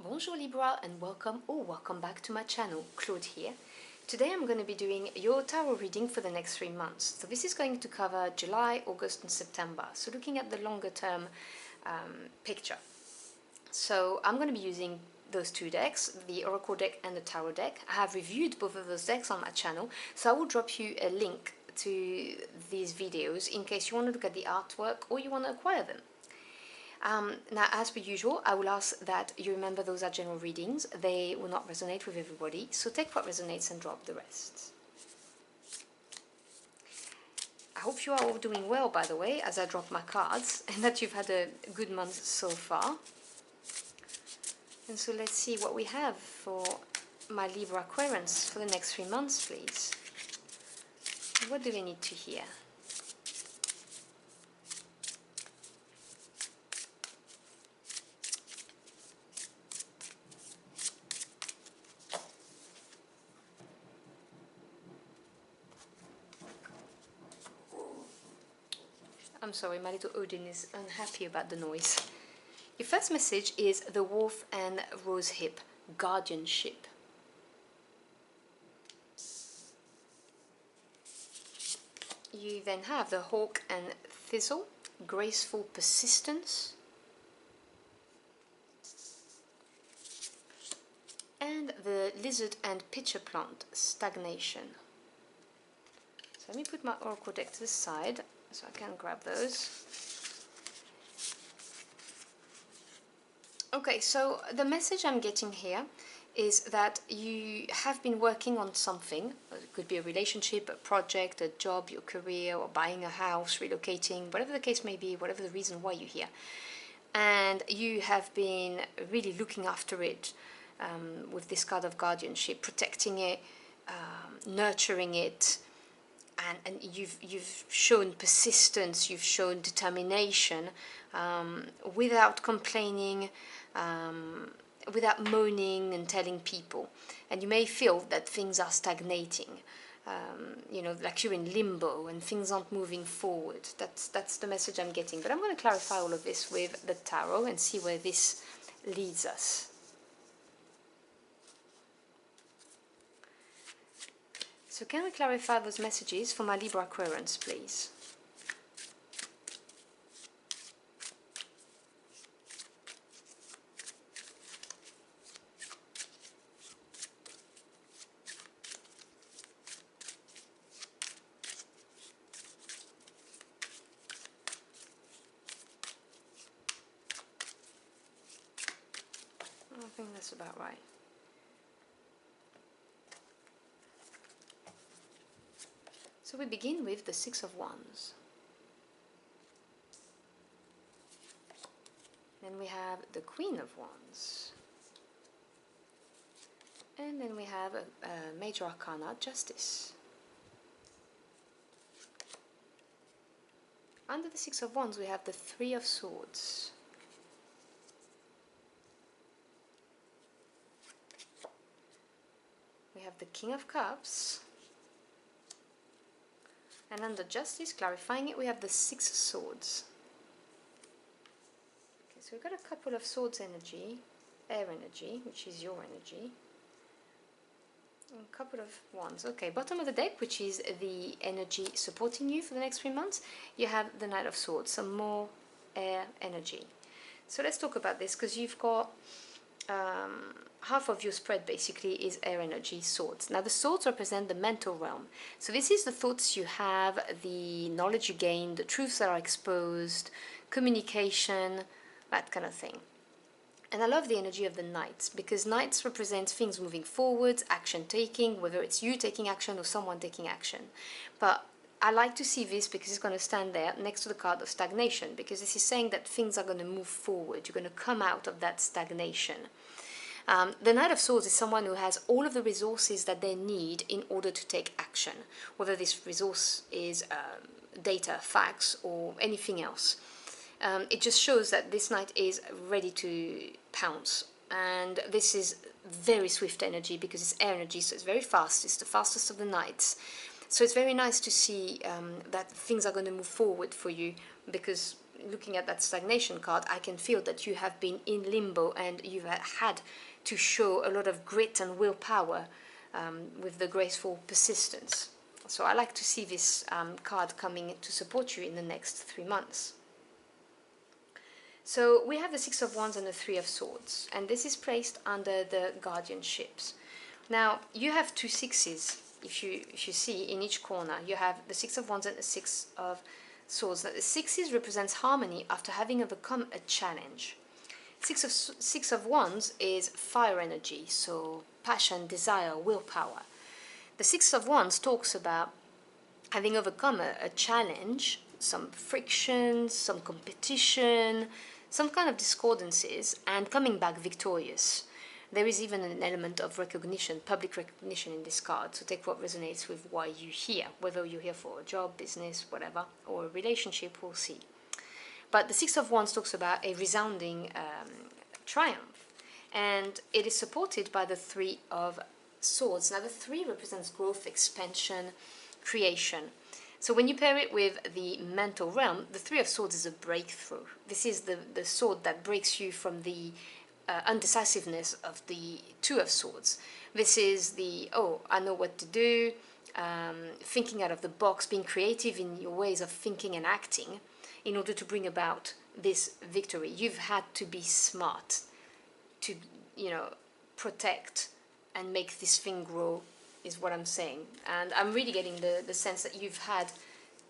Bonjour Libra and welcome back to my channel, Claude here. Today I'm going to be doing your tarot reading for the next 3 months. So this is going to cover July, August and September. So looking at the longer term picture. So I'm going to be using those two decks, the Oracle deck and the Tarot deck. I have reviewed both of those decks on my channel, so I will drop you a link to these videos in case you want to look at the artwork or you want to acquire them. Now, as per usual, I will ask that you remember those are general readings. They will not resonate with everybody, so take what resonates and drop the rest. I hope you are all doing well, by the way, as I drop my cards, and that you've had a good month so far. And so let's see what we have for my Libra Aquarians for the next 3 months, please. What do they need to hear? I'm sorry, my little Odin is unhappy about the noise. Your first message is the Wolf and Rosehip, guardianship. You then have the Hawk and Thistle, graceful persistence. And the Lizard and Pitcher Plant, stagnation. So let me put my Oracle deck to the side so I can grab those. Okay, so the message I'm getting here is that you have been working on something. It could be a relationship, a project, a job, your career, or buying a house, relocating, whatever the case may be, whatever the reason why you're here. And you have been really looking after it with this card of guardianship, protecting it, nurturing it. And you've shown persistence, you've shown determination, without complaining, without moaning and telling people. And you may feel that things are stagnating, you know, like you're in limbo and things aren't moving forward. That's the message I'm getting. But I'm going to clarify all of this with the tarot and see where this leads us. So can we clarify those messages for my Libra Aquarians, please? I think that's about right. So we begin with the Six of Wands. Then we have the Queen of Wands. And then we have a Major Arcana, Justice. Under the Six of Wands we have the Three of Swords. We have the King of Cups. And under Justice, clarifying it, we have the Six of Swords. Okay, so we've got a couple of Swords energy, air energy, which is your energy. And a couple of Wands. Okay, bottom of the deck, which is the energy supporting you for the next 3 months, you have the Knight of Swords, some more air energy. So let's talk about this, because you've got half of your spread basically is air energy, swords. Now the swords represent the mental realm. So this is the thoughts you have, the knowledge you gain, the truths that are exposed, communication, that kind of thing. And I love the energy of the knights, because knights represent things moving forwards, action taking, whether it's you taking action or someone taking action. But I like to see this because it's going to stand there next to the card of stagnation, because this is saying that things are going to move forward. You're going to come out of that stagnation. The Knight of Swords is someone who has all of the resources that they need in order to take action, whether this resource is data, facts, or anything else. It just shows that this knight is ready to pounce, and this is very swift energy because it's air energy, so it's very fast. It's the fastest of the knights. So it's very nice to see that things are going to move forward for you, because looking at that stagnation card, I can feel that you have been in limbo and you've had to show a lot of grit and willpower with the graceful persistence. So I like to see this card coming to support you in the next 3 months. So we have the Six of Wands and the Three of Swords, and this is placed under the guardianships. Now you have two sixes. If you see in each corner, you have the Six of Wands and the Six of Swords. Now the sixes represents harmony after having overcome a challenge. Six of Wands is fire energy, so passion, desire, willpower. The Six of Wands talks about having overcome a challenge, some friction, some competition, some kind of discordances, and coming back victorious. There is even an element of recognition, public recognition in this card, so take what resonates with why you're here, whether you're here for a job, business, whatever, or a relationship, we'll see. But the Six of Wands talks about a resounding triumph, and it is supported by the Three of Swords. Now the three represents growth, expansion, creation. So when you pair it with the mental realm, the Three of Swords is a breakthrough. This is the sword that breaks you from the undecisiveness of the Two of Swords. This is the, oh, I know what to do, thinking out of the box, being creative in your ways of thinking and acting in order to bring about this victory. You've had to be smart to, protect and make this thing grow, is what I'm saying. And I'm really getting the sense that you've had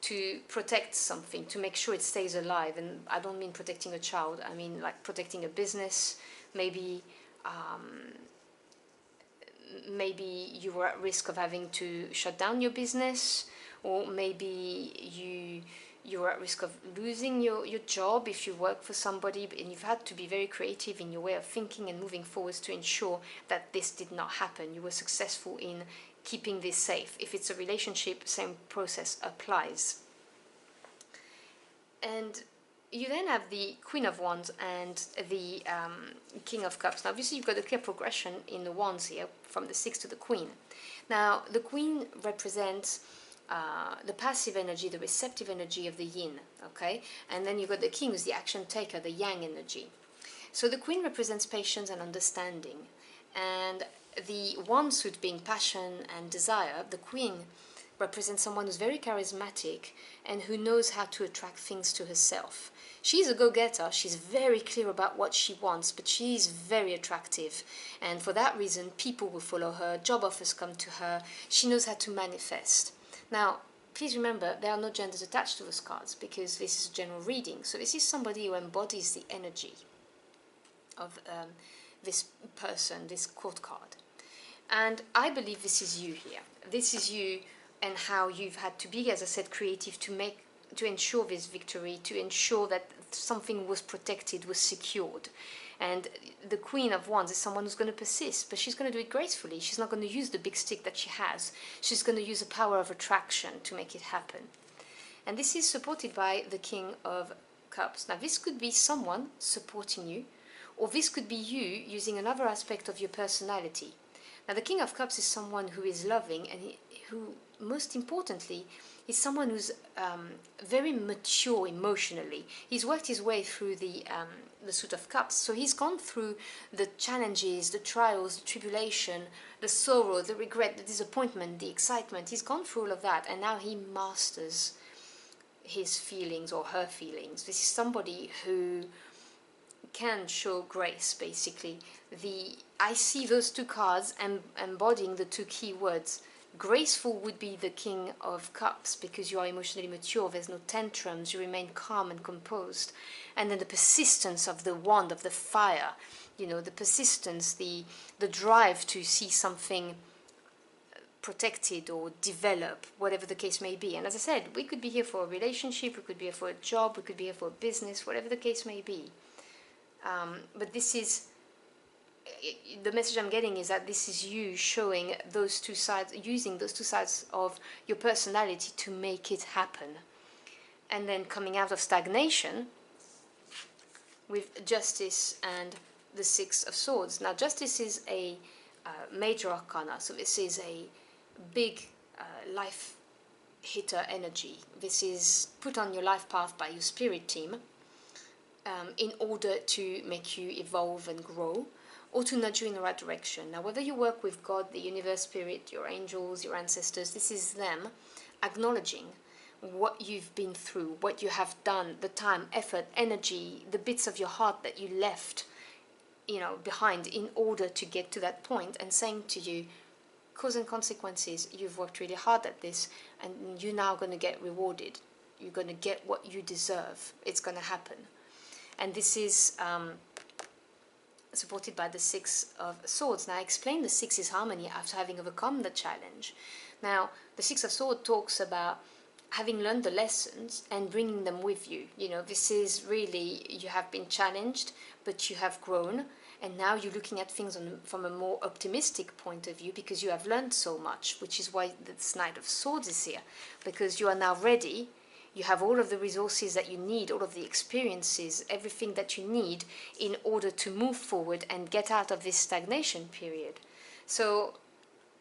to protect something, to make sure it stays alive. And I don't mean protecting a child, I mean like protecting a business. Maybe you were at risk of having to shut down your business, or maybe you're at risk of losing your job if you work for somebody, and you've had to be very creative in your way of thinking and moving forwards to ensure that this did not happen. You were successful in keeping this safe. If it's a relationship, same process applies. And you then have the Queen of Wands and the King of Cups. Now obviously you've got a clear progression in the Wands here, from the Six to the Queen. Now the Queen represents the passive energy, the receptive energy of the yin, okay? And then you've got the King, who's the action taker, the yang energy. So the Queen represents patience and understanding, and the one suit being passion and desire, the Queen represents someone who's very charismatic and who knows how to attract things to herself. She's a go-getter, she's very clear about what she wants, but she's very attractive, and for that reason people will follow her, job offers come to her, she knows how to manifest. Now, please remember, there are no genders attached to those cards because this is a general reading. So this is somebody who embodies the energy of this person, this court card. And I believe this is you here. This is you, and how you've had to be, as I said, creative to ensure this victory, to ensure that something was protected, was secured. And the Queen of Wands is someone who's going to persist, but she's going to do it gracefully. She's not going to use the big stick that she has. She's going to use the power of attraction to make it happen. And this is supported by the King of Cups. Now this could be someone supporting you, or this could be you using another aspect of your personality. Now the King of Cups is someone who is loving, and who, most importantly, is someone who's very mature emotionally. He's worked his way through the Suit of Cups, so he's gone through the challenges, the trials, the tribulation, the sorrow, the regret, the disappointment, the excitement. He's gone through all of that, and now he masters his feelings or her feelings. This is somebody who can show grace, basically. I see those two cards embodying the two key words. Graceful would be the King of Cups, because you are emotionally mature, there's no tantrums, you remain calm and composed. And then the persistence of the wand, of the fire, the persistence, the drive to see something protected or develop, whatever the case may be. And as I said, we could be here for a relationship, we could be here for a job, we could be here for a business, whatever the case may be. But this is, the message I'm getting is that this is you showing those two sides, using those two sides of your personality to make it happen. And then coming out of stagnation with Justice and the Six of Swords. Now Justice is a major arcana, so this is a big life hitter energy. This is put on your life path by your spirit team. in order to make you evolve and grow, or to nudge you in the right direction. Now, whether you work with God, the universe, spirit, your angels, your ancestors, this is them acknowledging what you've been through, what you have done, the time, effort, energy, the bits of your heart that you left, behind in order to get to that point, and saying to you, cause and consequences, you've worked really hard at this, and you're now going to get rewarded. You're going to get what you deserve. It's going to happen. And this is supported by the Six of Swords. Now, I explained the Six's harmony after having overcome the challenge. Now, the Six of Swords talks about having learned the lessons and bringing them with you. This is really, you have been challenged, but you have grown, and now you're looking at things from a more optimistic point of view because you have learned so much, which is why this Knight of Swords is here, because you are now ready. You have all of the resources that you need, all of the experiences, everything that you need in order to move forward and get out of this stagnation period. So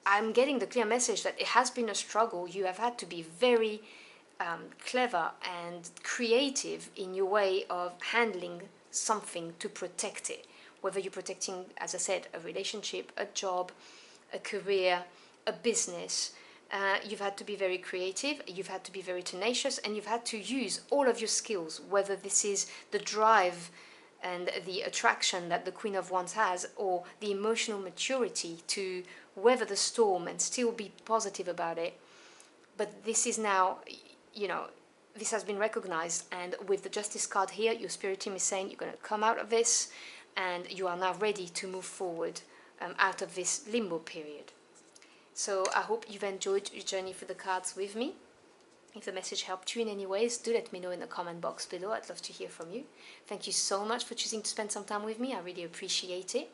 I'm getting the clear message that it has been a struggle. You have had to be very clever and creative in your way of handling something to protect it. Whether you're protecting, as I said, a relationship, a job, a career, a business, you've had to be very creative, you've had to be very tenacious, and you've had to use all of your skills, whether this is the drive and the attraction that the Queen of Wands has, or the emotional maturity to weather the storm and still be positive about it. But this is now, this has been recognized, and with the Justice card here, your spirit team is saying you're going to come out of this, and you are now ready to move forward out of this limbo period. So I hope you've enjoyed your journey through the cards with me. If the message helped you in any ways, do let me know in the comment box below. I'd love to hear from you. Thank you so much for choosing to spend some time with me. I really appreciate it.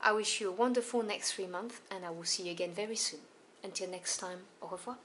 I wish you a wonderful next 3 months, and I will see you again very soon. Until next time, au revoir.